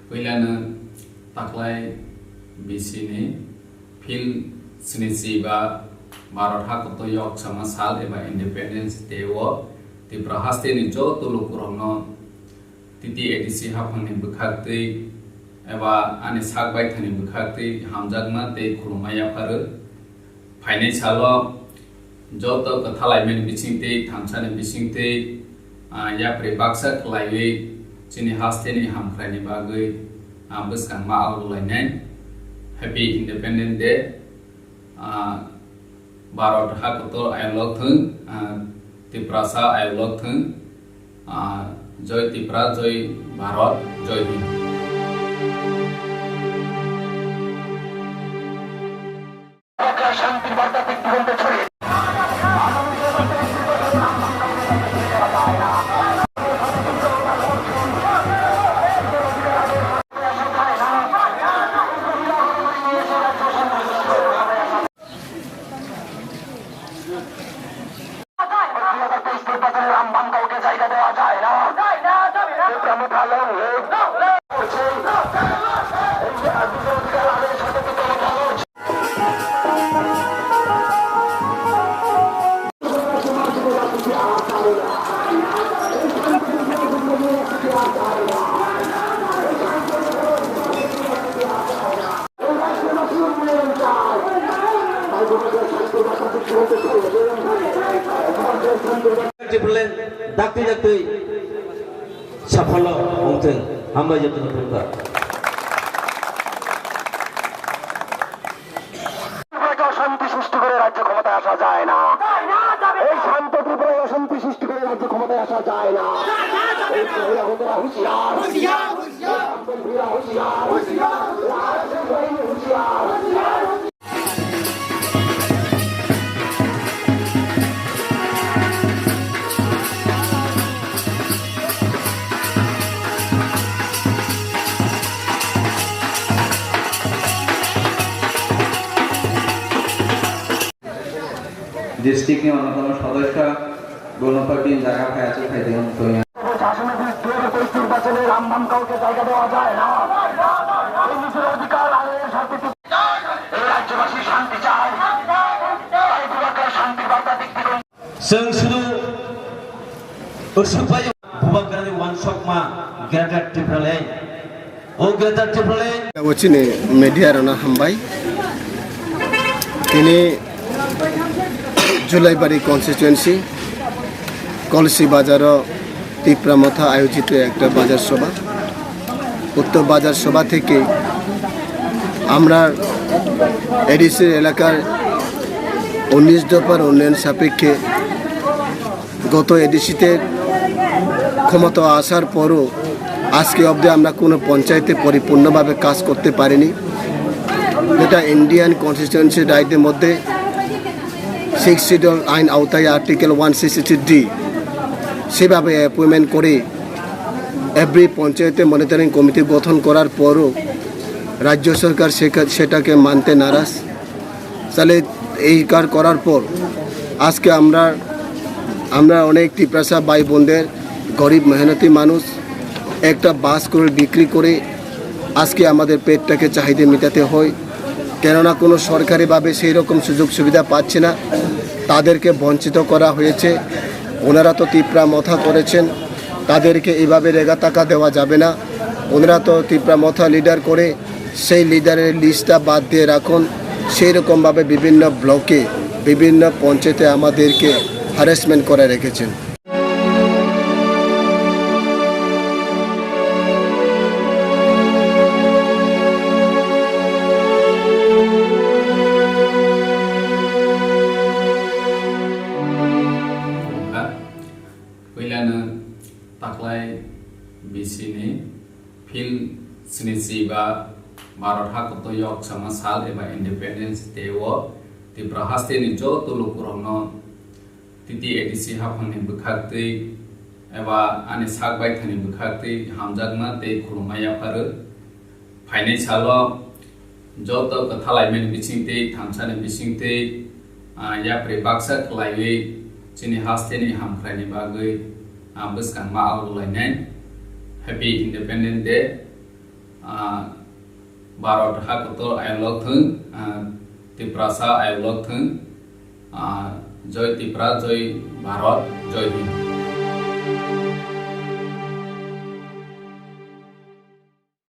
Kuilana taklai bisini fil sinisiba Maratha koto yok sama sal eba Independence Day wo ti prahaste ni jo tulu kurangno titi edisi hapang ni bukhakti eba ani sakbai thani bukhakti hamjagma te khurumaya paru phainai salo jo to kathalai men bisingte thamsani bisingte ya prebaksa khlaiwe chini haste ni hamkhrani bagai buskang ma aululainai Happy Independence Day Barat hakoto ayolok thung tiprasa ayolok thung joy tipra joy Bharat joy Hind dakti dakti safalo hongteng hamba jatun purba শান্তি সৃষ্টি করে রাজ্য ক্ষমতায় আসা যায় না এই শান্ত ত্রিপুরায় অশান্তি সৃষ্টি করে রাজ্য ক্ষমতায় আসা যায় না এই হুঁশিয়ার হুঁশিয়ার হুঁশিয়ার डिस्ट्रिक्ट में अन्यतम सदस्य दोनों पार्टी জায়গা পায় আছে খাই দিন তো শাসনের বিরুদ্ধে নির্বাচনে রামবাম কাউকে জায়গা দেওয়া যায় না এই নিজের অধিকার আইনের স্বার্থে এই রাজ্যবাসী শান্তি চায় তাই বুবাকার শান্তির বার্তা দিতে जों सुदु उसुपाय बुबाग्रानि वान सकमा ग्रेटार त्रिपुराले ओ ग्रेटार त्रिपुराले వచ్చిনে মিডিয়া রানা হামবাই তিনি জুলাইবাড়ি কনস্টিটুয়েন্সি কলসি বাজার ত্রিপুরা মথা আয়োজিত একটা বাজার সভা উক্ত বাজার সভা থেকে আমরা এডিসি এলাকার 19 দফার উন্নয়ন সাপেক্ষে গত এডিসিতে ক্ষমতা আসার পরও আজকে অবধি আমরা কোনো পঞ্চায়েতে পরিপূর্ণভাবে কাজ করতে পারিনি এটা ইন্ডিয়ান কনস্টিটিউয়েন্সি রাইটের মধ্যে 6 শিডিউল আইন আওতায় আর্টিকেল 160D সেভাবে অ্যাপয়েন্টমেন্ট করে এভরি পঞ্চায়েতে মনিটরিং কমিটি গঠন করার পরও রাজ্য সরকার সেটাকে মানতে নারাজ তাহলে এই কাজ করার পর আজকে আমরা অনেক ত্রিপ্রাসা ভাই বোনদের গরিব মেহনতি মানুষ একটা বাস করে বিক্রি করে আজকে আমাদের পেটটাকে চাহিদা মেটাতে হয় কেননা কোনো সরকারিভাবে সেই রকম সুযোগ সুবিধা পাচ্ছে না তাদেরকে বঞ্চিত করা হয়েছে ওনারা তো ত্রিপুরা মথা করেছেন তাদেরকে এইভাবে রেগা টাকা দেওয়া যাবে না ওনারা তো ত্রিপুরা মথা লিডার করে সেই লিডারের লিস্টটা বাদ দিয়ে রাখুন সেই রকমভাবে বিভিন্ন ব্লকে বিভিন্ন পঞ্চায়েতে আমাদেরকে হ্যারাসমেন্ট করে রেখেছেন taklai bisini fil sinisiba Maratha koto yok sama sal eba Independence Day wo ti prahaste ni jo tulu kurangno titi edisi hapang ni bukhakti eba ani sakbai thani bukhakti hamjagma te khurumaya paru phainai salo jo to kathalai men bisingte thamsani bisingte ya prebaksa khlaiwe chini haste ni hamkhrani bagai buskang ma aululainai Happy Independence Day Barot hak to ayolok thung Tiprasa ayolok thung Joy Tipra Joy Barot Joy Hind